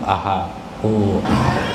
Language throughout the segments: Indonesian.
ahad hu ahad.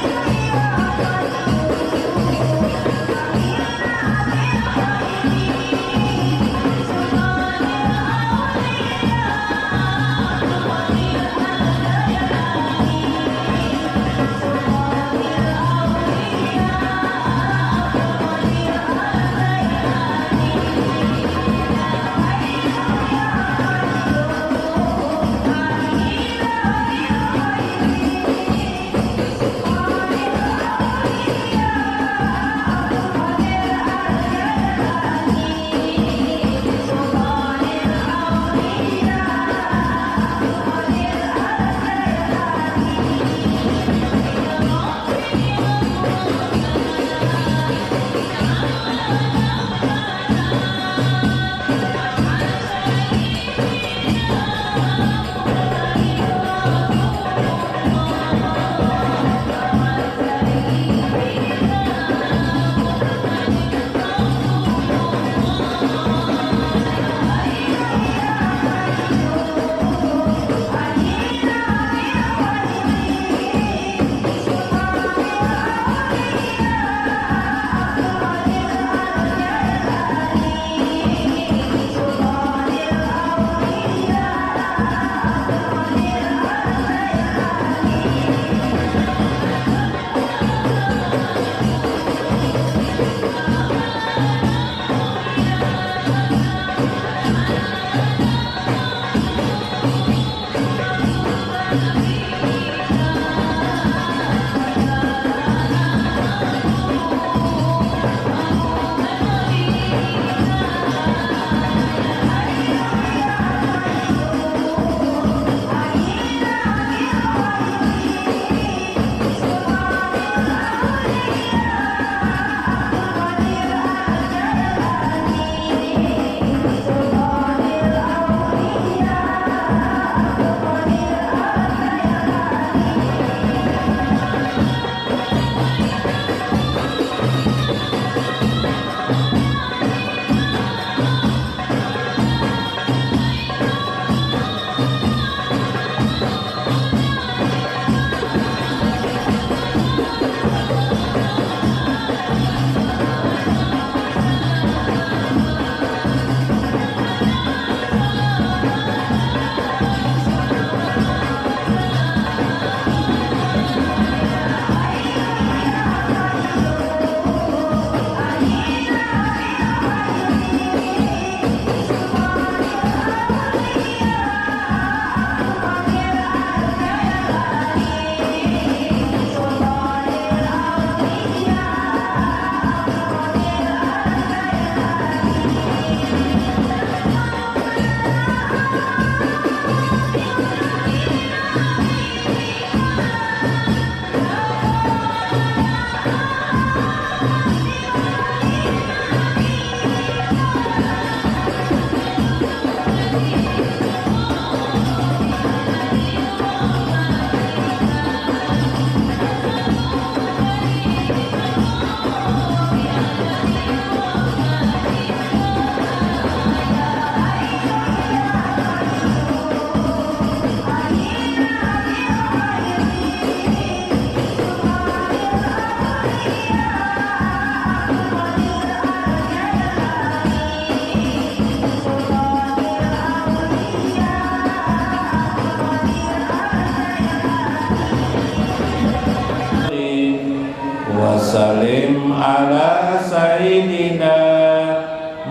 Wasallim ala sayyidina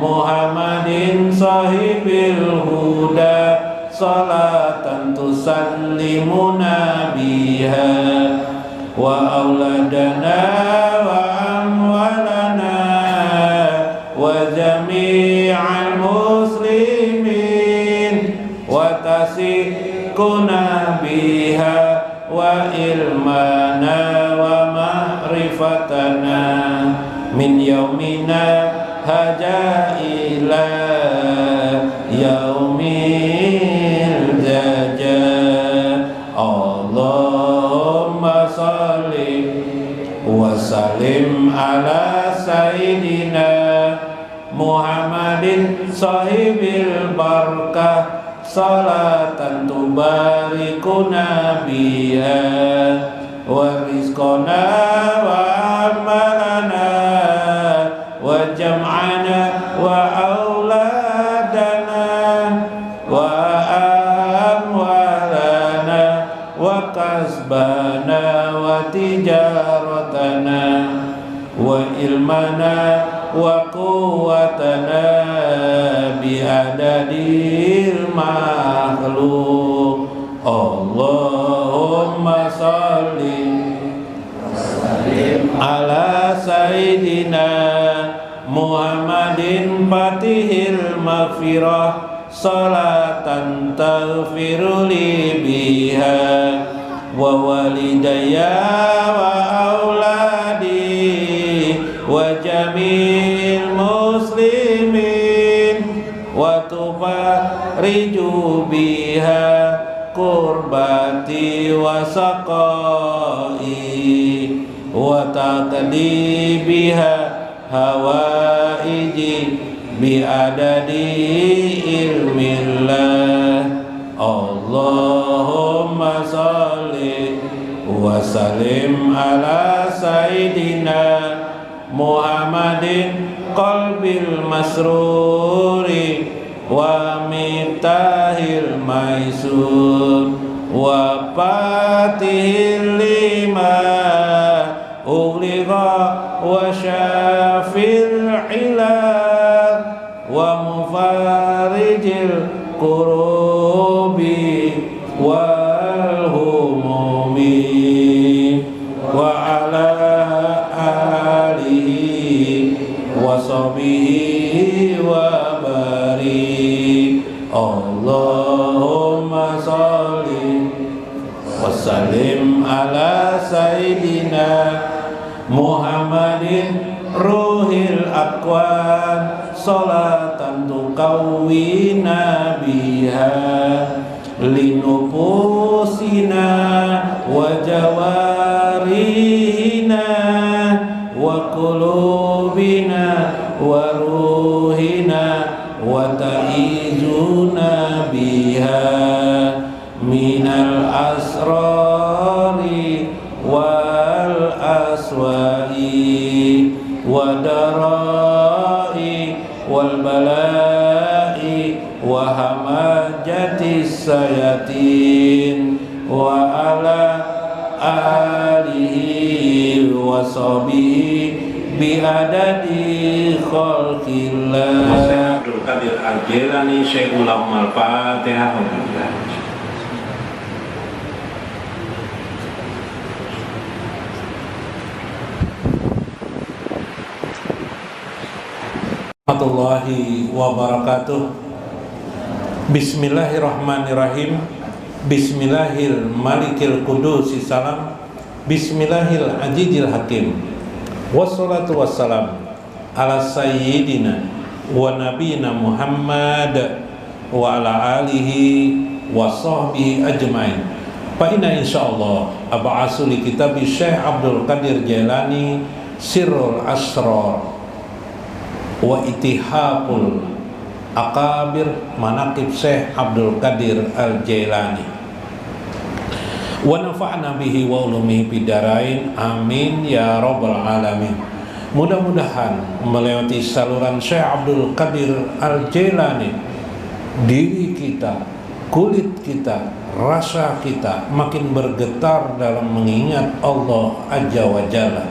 Muhammadin sahibil huda salatan tusallimuna biha wa auladana wa amwalana wa jami'al muslimin wa tasikuna biha wa ilmana wa ma'rifatana min yaumina haja ila yaumil jaja. Allahumma salli wa sallim ala sayyidina Muhammadin sahibil barakah salatan tubarikuna biha wa rizqana wa amalana wa jam'ana wa auladana wa amwalana wa kasbana wa tijaratana wa ilmana wa quwwatana bi'adadil makhluk. Allahumma salli ala sayyidina Muhammadin fatihil maghfirah salatan taghfiru li biha wa walidayya wa auladi wa jamil muslimin wa tufariju biha kurbati wa saqai wa taqdi biha hawaiji bi'adadi ilmillah. Allahumma salli wa sallim ala sayyidina Muhammadin qalbil masruri wa miftahil maisur wa fatihil lima ughliqa wa syafil ilal wa mufarijil kurubi wal humumi wa ala alihi wa sahbihi wa barik. Allahumma salli wa sallim ala sayyidina Muhammadin ruhil aqwan salatan tuqawwina biha linufusina wa jawarihina wa qulubina wa ruhina wa ta'izuna biha minal asrari wal aswa'i wa darai wal balai wa hamajatis sayatin wa ala alihi wa sahbihi bi'adadi khalqillah. Syekh Abdul Qadir Al-Jailani Syekhul Al-Fatihah. Warahmatullahi wabarakatuh. Bismillahirrahmanirrahim. Bismillahil malikil kudusi salam. Bismillahil ajijil hakim. Wassalatu wassalam ala sayyidina wa nabiyina Muhammad wa ala alihi wa sahbihi ajmain. Fa inna insyaallah ab'asu li kitab Syekh Abdul Qadir Jailani Sirrul Asrar wa itihaful akabir manaqib Syekh Abdul Qadir Al-Jailani wa nafa'na bihi wa ulumihi bidarain amin ya rabbal alamin. Mudah-mudahan melewati saluran Syekh Abdul Qadir Al-Jailani diri kita, kulit kita, rasa kita makin bergetar dalam mengingat Allah Azza wa Jalla.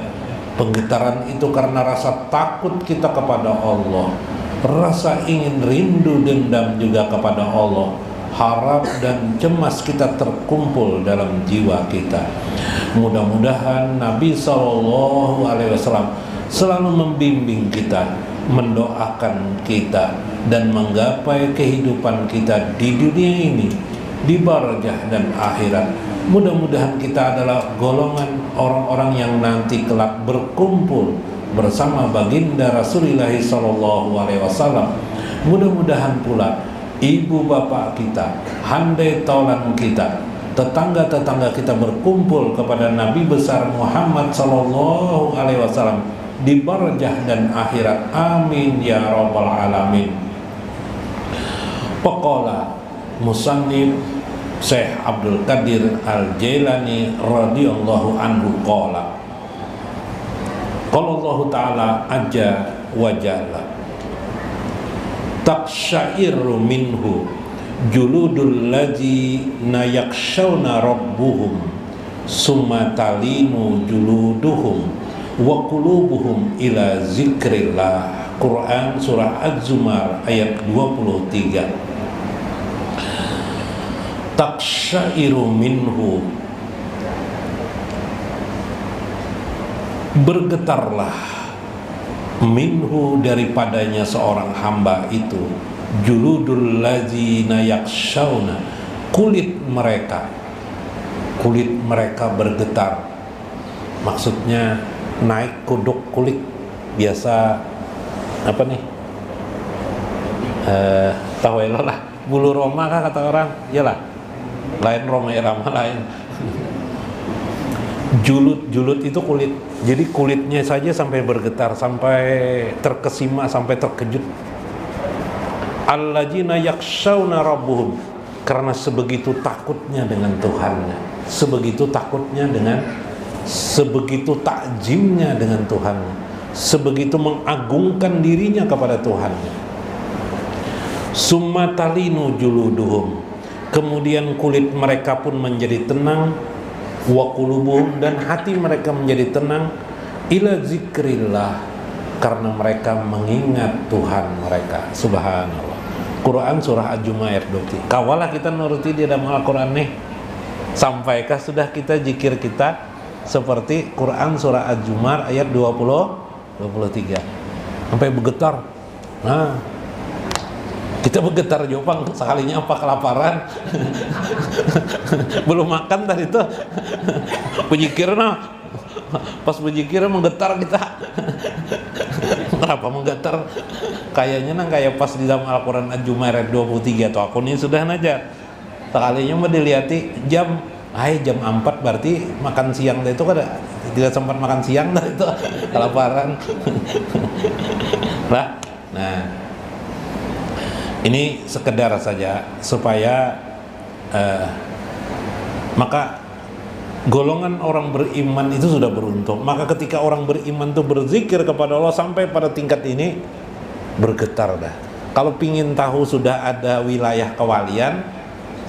Penggetaran itu karena rasa takut kita kepada Allah, rasa ingin rindu dendam juga kepada Allah, harap dan cemas kita terkumpul dalam jiwa kita. Mudah-mudahan Nabi SAW selalu membimbing kita, mendoakan kita, dan menggapai kehidupan kita di dunia ini, di barzah dan akhirat. Mudah-mudahan kita adalah golongan orang-orang yang nanti kelak berkumpul bersama baginda Rasulullah SAW. Mudah-mudahan pula ibu bapak kita, handai taulan kita, tetangga-tetangga kita berkumpul kepada Nabi besar Muhammad SAW di barzah dan akhirat. Amin ya rabbal alamin. Faqala musannif Syekh Abdul Qadir Al-Jailani radhiyallahu anhu qala Allah Ta'ala azza wa jalla taqshairu minhu juludul ladzina yakshawna rabbuhum summa talinu juluduhum wa qulubuhum ila zikrillah. Quran surah Az-Zumar ayat 23. Taqshairu minhu, bergetarlah, minhu daripadanya seorang hamba itu, juludul ladzina yakshawna, kulit mereka bergetar. Maksudnya naik kuduk kulit. Biasa apa nih, tahu lah, bulu roma kah kata orang, iyalah, lain roma irama lain. Julud itu kulit, jadi kulitnya saja sampai bergetar, sampai terkesima, sampai terkejut. Alladzina yakshawna rabbuhum, karena sebegitu takutnya dengan Tuhannya, sebegitu takutnya dengan, sebegitu takjimnya dengan Tuhannya, sebegitu mengagungkan dirinya kepada Tuhannya. Summa talinu juluduhum, kemudian kulit mereka pun menjadi tenang, wa qulubuhum, dan hati mereka menjadi tenang, ila zikrillah, karena mereka mengingat Tuhan mereka. Subhanallah. Quran surah Az-Zumar ayat 23. Kawalah kita nuruti di dalam Al-Quran nih, sampaikah sudah kita zikir kita seperti Quran surah Az-Zumar ayat 23 sampai bergetar. Nah, kita bergetar Jopang sekalinya apa kelaparan. Belum makan tadi tuh. Berzikirna, pas berzikir menggetar kita. Kenapa menggetar? Kayaknya kayak pas di dalam Al-Quran Az-Zumar ayat 23 tuh aku ini sudah najar. Sekalinya mau dilihati jam 4 berarti makan siang itu kan tidak sempat makan siang dah itu kelaparan. Nah, ini sekedar saja supaya maka golongan orang beriman itu sudah beruntung. Maka ketika orang beriman itu berzikir kepada Allah sampai pada tingkat ini, bergetar dah. Kalau pingin tahu sudah ada wilayah kewalian,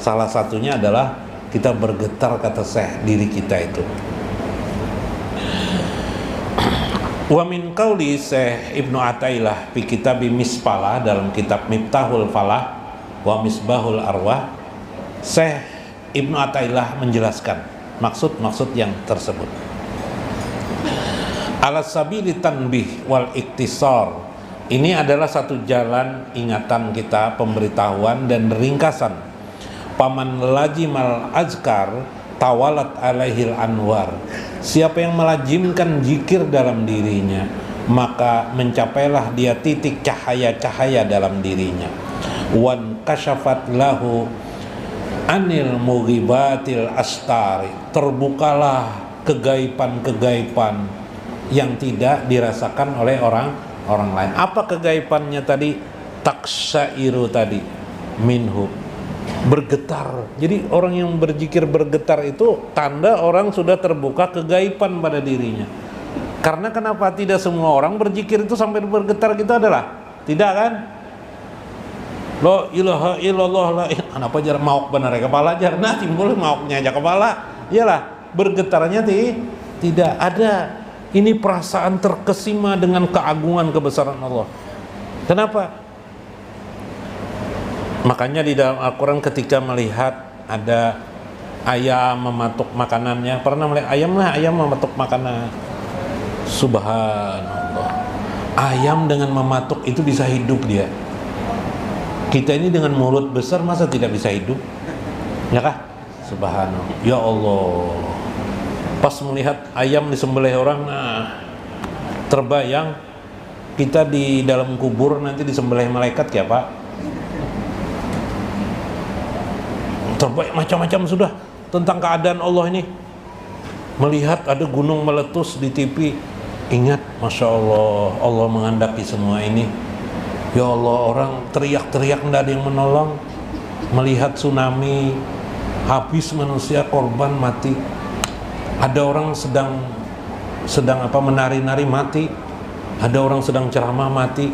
salah satunya adalah kita bergetar, kata Syekh, diri kita itu. Wa min qauli Syekh Ibnu Athaillah fi kitab Mispalah, dalam kitab Miftahul Falah wa Misbahul Arwah, Syekh Ibnu Athaillah menjelaskan maksud-maksud yang tersebut. Ala sabili tanbih wal iktisar, ini adalah satu jalan ingatan kita, pemberitahuan dan ringkasan. Paman lajimal azkar tawalat alaihil anwar, siapa yang melajimkan zikir dalam dirinya, maka mencapailah dia titik cahaya-cahaya dalam dirinya. Wan kasyafat lahu anil mughibatil astari, terbukalah kegaiban-kegaiban yang tidak dirasakan oleh orang lain. Apa kegaibannya tadi? Taksairu tadi, minhu, bergetar. Jadi orang yang berzikir bergetar itu tanda orang sudah terbuka kegaiban pada dirinya. Karena kenapa tidak semua orang berzikir itu sampai bergetar gitu adalah? Tidak kan? La ilaha illallah la ilaha, kenapa jar mauk benar ya kepala jar, nah timbul mauknya aja kepala. Iyalah, bergetarnya tidak ada. Ini perasaan terkesima dengan keagungan kebesaran Allah. Kenapa? Makanya di dalam Al-Quran ketika melihat ada ayam mematuk makanannya, pernah melihat ayam mematuk makanan, subhanallah, ayam dengan mematuk itu bisa hidup dia. Kita ini dengan mulut besar masa tidak bisa hidup? Ya kah? Subhanallah, ya Allah. Pas melihat ayam disembelih orang, nah terbayang kita di dalam kubur nanti disembelih malaikat ya Pak. Terbaik macam-macam sudah tentang keadaan Allah ini. Melihat ada gunung meletus di TV, ingat, Masya Allah, Allah menghendaki semua ini. Ya Allah, orang teriak-teriak tidak ada yang menolong. melihat tsunami, habis manusia, korban mati. Ada orang sedang menari-nari mati. Ada orang sedang ceramah mati.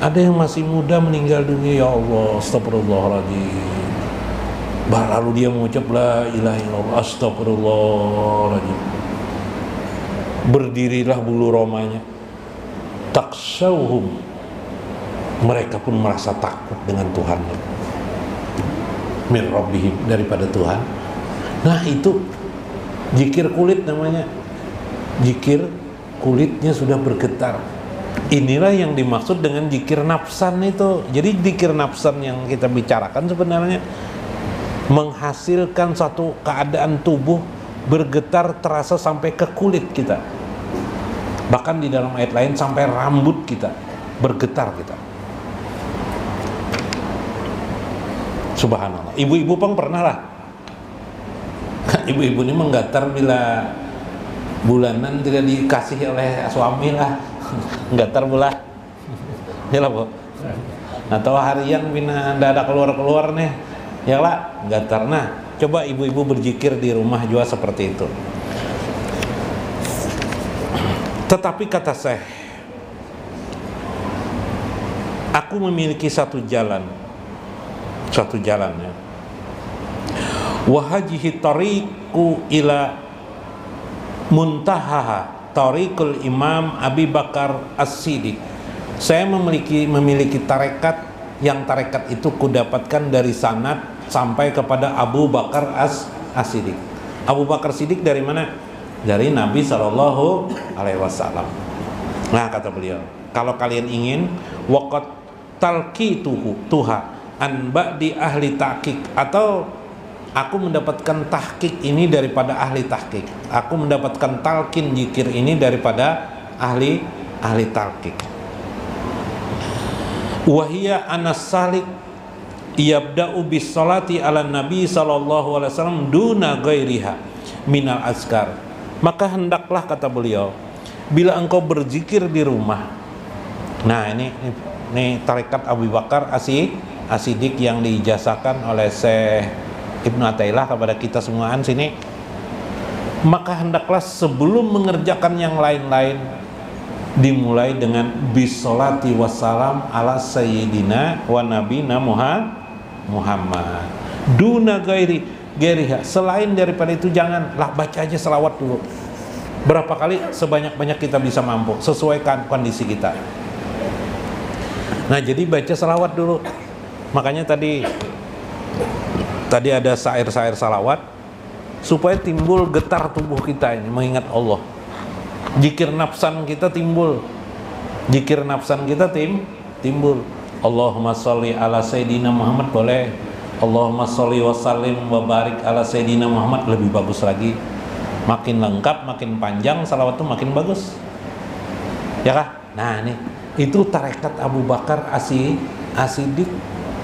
Ada yang masih muda meninggal dunia. Ya Allah, astagfirullahaladzim. Lalu dia mengucap la ilaha illallah, astagfirullahaladzim. Berdirilah bulu romanya. Taksawhum, mereka pun merasa takut dengan Tuhan. Min rabbihim, daripada Tuhan. Nah itu zikir kulit namanya. Zikir kulitnya sudah bergetar. Inilah yang dimaksud dengan zikir nafsan itu. Jadi zikir nafsan yang kita bicarakan sebenarnya menghasilkan satu keadaan tubuh bergetar terasa sampai ke kulit kita. Bahkan di dalam ayat lain sampai rambut kita bergetar kita. Subhanallah. Ibu-ibu pun pernah lah. Ibu-ibu ini menggatar bila bulanan tidak dikasih oleh suami lah. Gatar pula. Ya lah, Bu. Atau harian bina ada keluar-keluar nih. Ya lah, gatar. Nah, coba ibu-ibu berzikir di rumah juga seperti itu. Tetapi kata Syekh, aku memiliki satu jalan ya. Wa hadhihi tariqu ila muntahaha tariqul Imam Abi Bakar As-Siddiq. Saya memiliki tarekat, yang tarekat itu kudapatkan dari sanad sampai kepada Abu Bakar As-Siddiq. Abu Bakar Siddiq dari mana? Dari Nabi Shallallahu Alaihi Wasallam. Nah, kata beliau, kalau kalian ingin waqat talqituhu tuha an ba'di ahli tahqiq, atau aku mendapatkan tahqiq ini daripada ahli tahqiq, aku mendapatkan talqin zikir ini daripada ahli tahqiq. Wahia anas salik yabda'u bis salati ala nabi sallallahu alaihi wasallam duna ghairiha minal azkar. Maka hendaklah, kata beliau, bila engkau berzikir di rumah. Nah, ini tarekat Abu Bakar As-Siddiq yang diijazahkan oleh Syekh Ibnu Athaillah kepada kita semuaan sini. Maka hendaklah sebelum mengerjakan yang lain-lain dimulai dengan bisolati wassalam ala sayyidina wa nabina Muhammad duna gairiha, selain daripada itu janganlah, baca aja selawat dulu. Berapa kali? Sebanyak-banyak kita bisa mampu, sesuaikan kondisi kita. Nah, jadi baca selawat dulu. Makanya tadi ada syair-syair salawat supaya timbul getar tubuh kita ini mengingat Allah. Zikir nafsan kita timbul. Zikir nafsan kita timbul. Allahumma sholli ala sayyidina Muhammad boleh. Allahumma sholli wa sallim wa barik ala sayyidina Muhammad lebih bagus lagi. Makin lengkap, makin panjang salawat itu makin bagus. Ya kah? Nah, ini itu tarekat Abu Bakar As-Siddiq.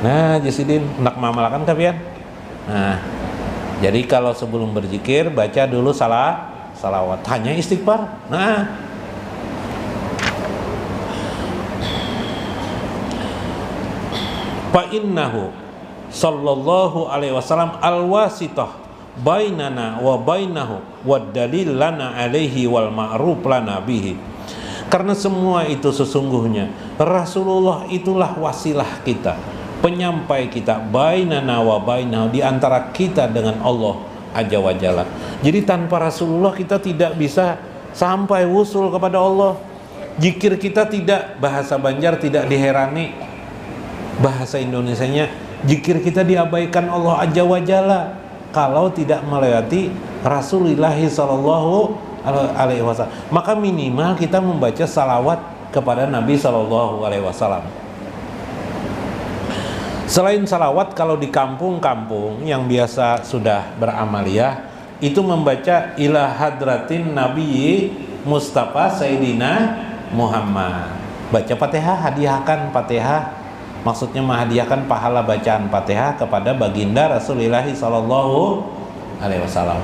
Nah, Jasidin hendak mengamalkan kalian. Nah, jadi kalau sebelum berzikir baca dulu salawat, hanya istighfar. Nah, fa innahu sallallahu alaihi wasallam al-wasitah bainana wa bainahu wa dalil lana alaihi wal ma'ruf lana bihi. Karena semua itu sesungguhnya Rasulullah itulah wasilah kita, penyampai kita, bainana wa bainahu, di antara kita dengan Allah Azza wa Jalla. Jadi tanpa Rasulullah kita tidak bisa sampai wusul kepada Allah. Zikir kita tidak, bahasa Banjar tidak diherani, bahasa Indonesianya zikir kita diabaikan Allah Azza wa Jalla kalau tidak melewati Rasulullah sallallahu alaihi wasallam. Maka minimal kita membaca salawat kepada Nabi sallallahu alaihi wasallam. Selain salawat, kalau di kampung-kampung yang biasa sudah beramaliyah itu membaca ila hadratin Nabi Mustafa Sayyidina Muhammad. Baca Fatihah, hadiahkan Fatihah, maksudnya menghadiahkan pahala bacaan Fatihah kepada baginda Rasulullah sallallahu alaihi wasallam.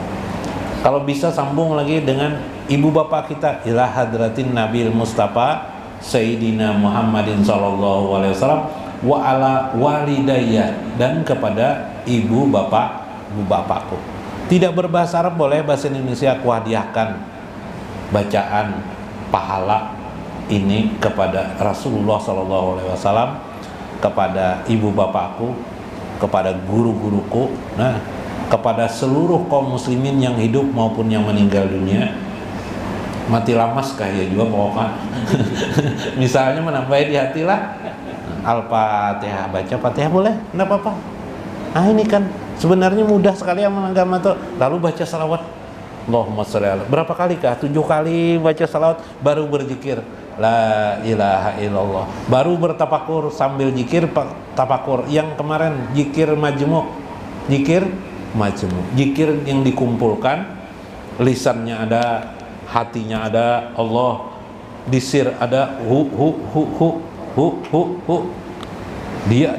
Kalau bisa sambung lagi dengan ibu bapak kita, ila hadratin Nabi Mustafa Sayyidina Muhammadin sallallahu alaihi wasallam wa ala walidayya, dan kepada ibu bapakku. Tidak berbahasa Arab boleh, bahasa Indonesia aku hadiahkan bacaan pahala ini kepada Rasulullah SAW, kepada ibu bapakku, kepada guru-guruku, nah, kepada seluruh kaum muslimin yang hidup maupun yang meninggal dunia. Mati lamas kayak juga pokoknya. Misalnya menambah di hati lah, Al-Fatihah, baca Fatihah boleh, enggak apa-apa. Ah, ini kan sebenarnya mudah sekali amal agama tuh. Lalu baca salawat Allahumma sholli ala. Berapa kali kah? 7 kali baca salawat, baru berzikir la ilaha illallah, baru bertafakur sambil zikir tafakur. Yang kemarin zikir majmu', zikir yang dikumpulkan, lisannya ada, hatinya ada, Allah disir ada, hu dia.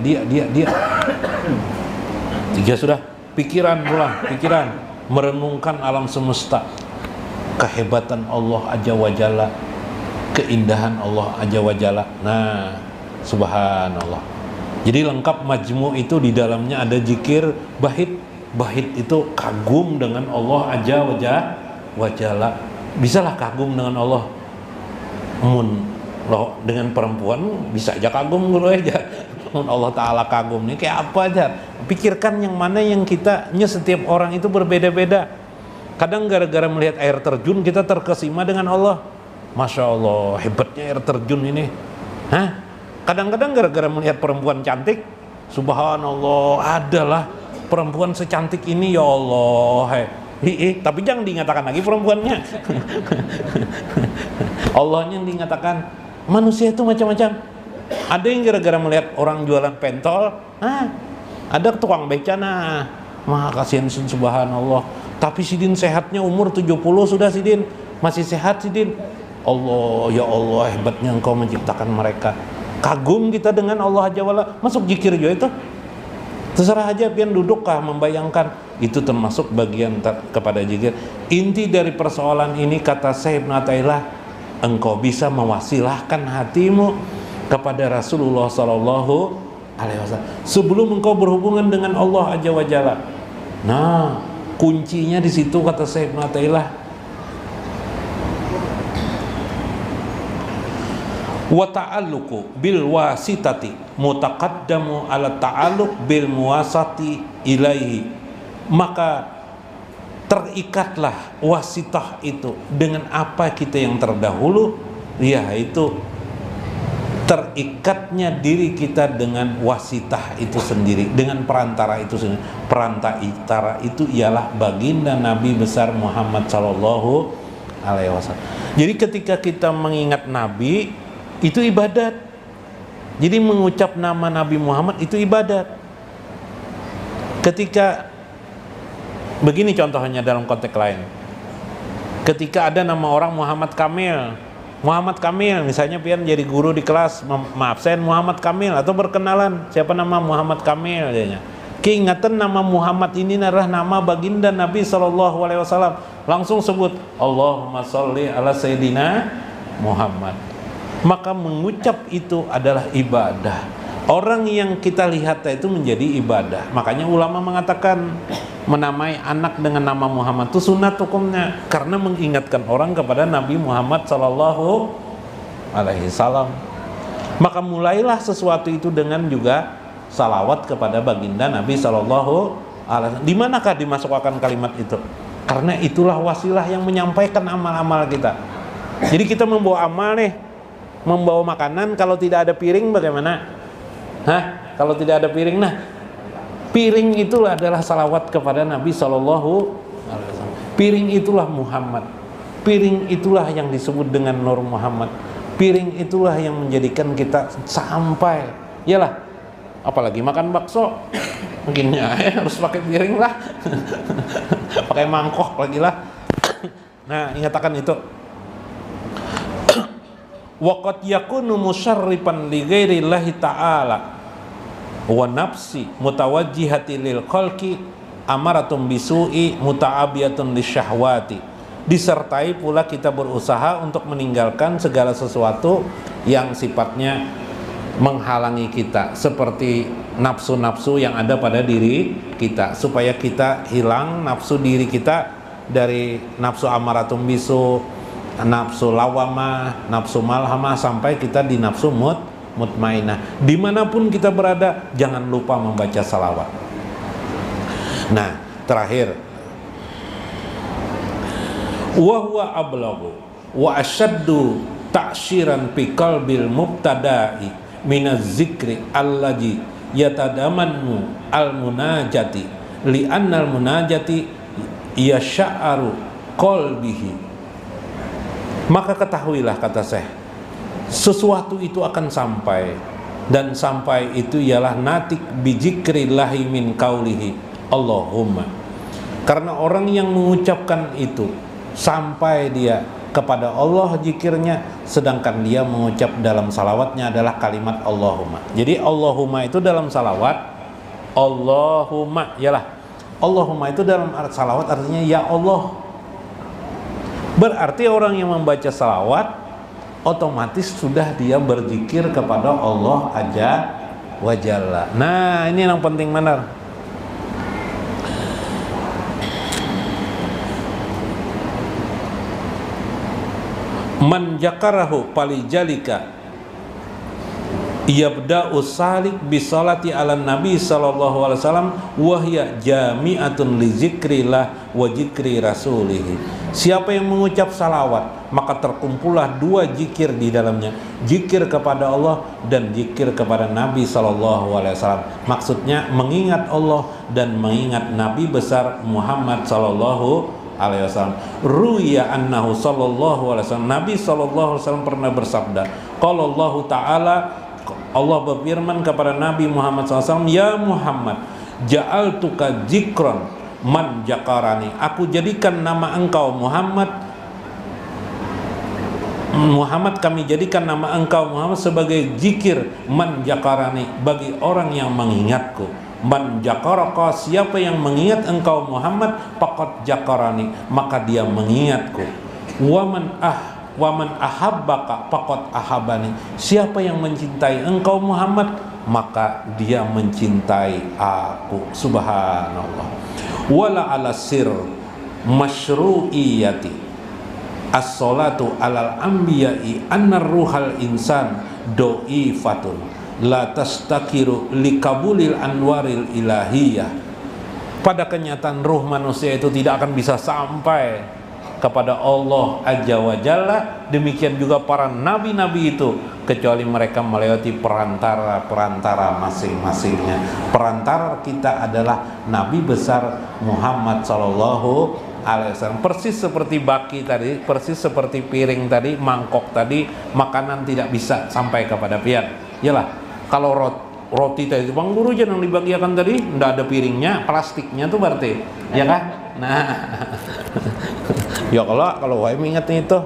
Tiga sudah, pikiran merenungkan alam semesta, kehebatan Allah Azza wa Jalla, keindahan Allah Azza wa Jalla. Nah, subhanallah. Jadi lengkap majmu' itu, di dalamnya ada zikir bahit itu kagum dengan Allah Azza wa Jalla. Bisalah kagum dengan Allah. Loh, dengan perempuan bisa aja kagum dulu aja. Allah Ta'ala kagum nih kayak apa aja. Pikirkan yang mana yang setiap orang itu berbeda-beda. Kadang gara-gara melihat air terjun kita terkesima dengan Allah. Masya Allah, hebatnya air terjun ini. Kadang-kadang gara-gara melihat perempuan cantik, subhanallah, adalah perempuan secantik ini, ya Allah. Tapi jangan diingatakan lagi perempuannya. Allahnya yang diingatakan. Manusia itu macam-macam. Ada yang gara-gara melihat orang jualan pentol, ada tukang beca, kasihan subhanallah. Tapi Sidin sehatnya umur 70 sudah, Sidin masih sehat, Sidin. Allah, ya Allah, hebatnya engkau menciptakan mereka. Kagum kita dengan Allah Azza walla. Masuk zikir juga itu. Terserah aja, pian dudukkah membayangkan. Itu termasuk bagian kepada zikir. Inti dari persoalan ini, kata Syekh Ibnu Athaillah, engkau bisa mewasilahkan hatimu kepada Rasulullah Sallallahu Alaihi Wasallam sebelum engkau berhubungan dengan Allah Azza wa Jalla. Nah, kuncinya di situ, kata Syekh Ibnu Athaillah. Wa ta'alluqu bil wasitati mutaqaddamu ala ta'alluq bil muwasati ilaihi. Maka terikatlah wasitah itu dengan apa kita yang terdahulu, yaitu terikatnya diri kita dengan wasitah itu sendiri, dengan perantara itu sendiri. Perantara itu ialah baginda Nabi besar Muhammad sallallahu alaihi wasallam. Jadi ketika kita mengingat Nabi itu ibadat. Jadi mengucap nama Nabi Muhammad itu ibadat. Ketika begini contohnya dalam konteks lain, ketika ada nama orang Muhammad Kamil misalnya, pian jadi guru di kelas, absen Muhammad Kamil, atau berkenalan siapa nama Muhammad Kamil, keingatan nama Muhammad ini adalah nama baginda Nabi SAW, langsung sebut Allahumma sholli ala Sayyidina Muhammad. Maka mengucap itu adalah ibadah. Orang yang kita lihat itu menjadi ibadah. Makanya ulama mengatakan menamai anak dengan nama Muhammad itu sunat hukumnya, karena mengingatkan orang kepada Nabi Muhammad Sallallahu Alaihi Wasallam. Maka mulailah sesuatu itu dengan juga salawat kepada baginda Nabi Sallallahu Alaihi Wasallam. Di manakah dimasukkan kalimat itu? Karena itulah wasilah yang menyampaikan amal-amal kita. Jadi kita membawa amal nih, membawa makanan, kalau tidak ada piring bagaimana? Kalau tidak ada piring, piring itulah adalah salawat kepada Nabi Sallallahu Alaihi Wasallam. Piring itulah Muhammad. Piring itulah yang disebut dengan Nur Muhammad. Piring itulah yang menjadikan kita sampai, yalah, apalagi makan bakso, mungkinnya harus pakai piring lah, pakai mangkok lagi lah. Nah, ingatakan itu. Waqad yakunu musyarrifan li ghairillahi ta'ala wa nafsi mutawajjihati lil khalqi amaratun bisu'i muta'abiyatun lisyahwati. Disertai pula kita berusaha untuk meninggalkan segala sesuatu yang sifatnya menghalangi kita, seperti nafsu-nafsu yang ada pada diri kita, supaya kita hilang nafsu diri kita dari nafsu amaratum bisu, nafsu lawamah, nafsu malhamah, sampai kita di nafsu mutmainah. Dimanapun kita berada, jangan lupa membaca salawat. Nah, terakhir, wa huwa ablaghu wa asyaddu ta'syiran fi qalbil mubtada'i minaz zikri allazi yatadamannu al munajati li annal munajati yasha'aru qalbihi. Maka ketahuilah, kata Syekh, sesuatu itu akan sampai, dan sampai itu ialah natik bizikrillahi min qaulihi Allahumma. Karena orang yang mengucapkan itu sampai dia kepada Allah zikirnya, sedangkan dia mengucap dalam salawatnya adalah kalimat Allahumma. Jadi Allahumma itu dalam salawat, Allahumma, yalah, Allahumma itu dalam salawat artinya ya Allah. Berarti orang yang membaca salawat otomatis sudah dia berzikir kepada Allah Azza wa Jalla. Nah, ini yang penting benar. Man jakarahu palijalika yabda'u salik bisalati ala nabi sallallahu alaihi wasallam wa hiya jami'atun li zikrillah wa zikri rasulih. Siapa yang mengucap salawat, maka terkumpullah dua zikir di dalamnya, zikir kepada Allah dan zikir kepada Nabi sallallahu alaihi wasallam. Maksudnya mengingat Allah dan mengingat Nabi besar Muhammad sallallahu alaihi wasallam. Ruya annahu sallallahu alaihi wasallam, Nabi sallallahu alaihi wasallam pernah bersabda, qala Allah taala, Allah berfirman kepada Nabi Muhammad SAW, ya Muhammad, ja'altuka zikran man jakarani, aku jadikan nama engkau Muhammad, kami jadikan nama engkau Muhammad sebagai zikir man jakarani, bagi orang yang mengingatku. Man jakaraka, siapa yang mengingat engkau Muhammad, faqad jakarani, maka dia mengingatku. Waman ahabbaka faqad ahabani, siapa yang mencintai engkau Muhammad, maka dia mencintai aku. Subhanallah. Wala ala sir masyru'iyati as-salatu alal anbiya'i annar ruhal insan do'ifatun la tastakiru likabulil anwaril ilahiyah. Pada kenyataan ruh manusia itu tidak akan bisa sampai kepada Allah Azza wa Jalla. Demikian juga para nabi-nabi itu, kecuali mereka melewati perantara masing-masingnya. Perantara kita adalah Nabi besar Muhammad sallallahu alaihi wasallam. Persis seperti baki tadi, persis seperti piring tadi, mangkok tadi, makanan tidak bisa sampai kepada pian. Yalah, kalau roti tadi, Bang Guru jangan dibagikan tadi, enggak ada piringnya, plastiknya tuh berarti, ya kan? Nah, ya kalau saya ingat itu,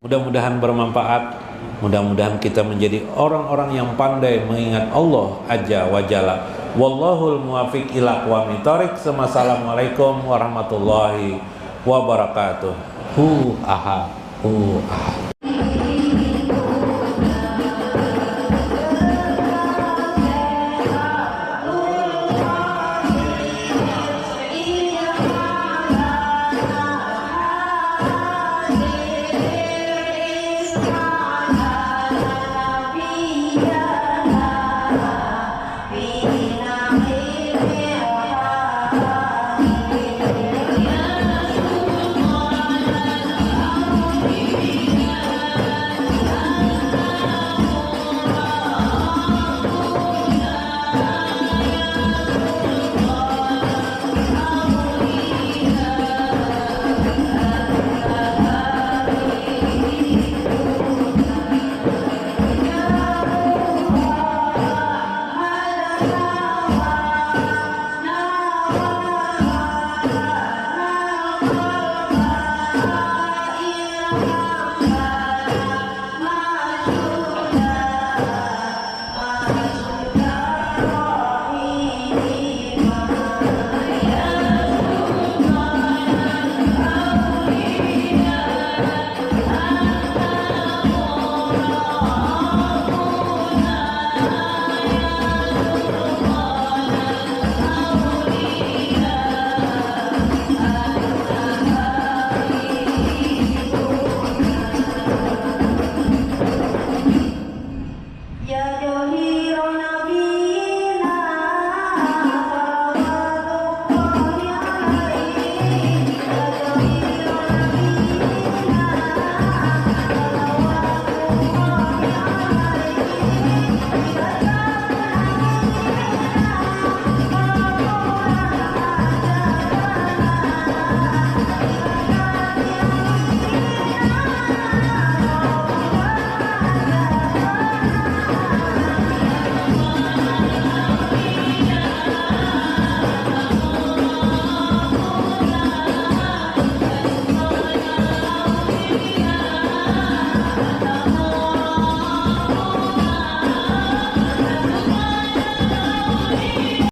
mudah-mudahan bermanfaat. Mudah-mudahan kita menjadi orang-orang yang pandai mengingat Allah Azza wa Jalla. Wallahul muwafiq ila aqwamit thoriq. Assalamualaikum warahmatullahi wabarakatuh.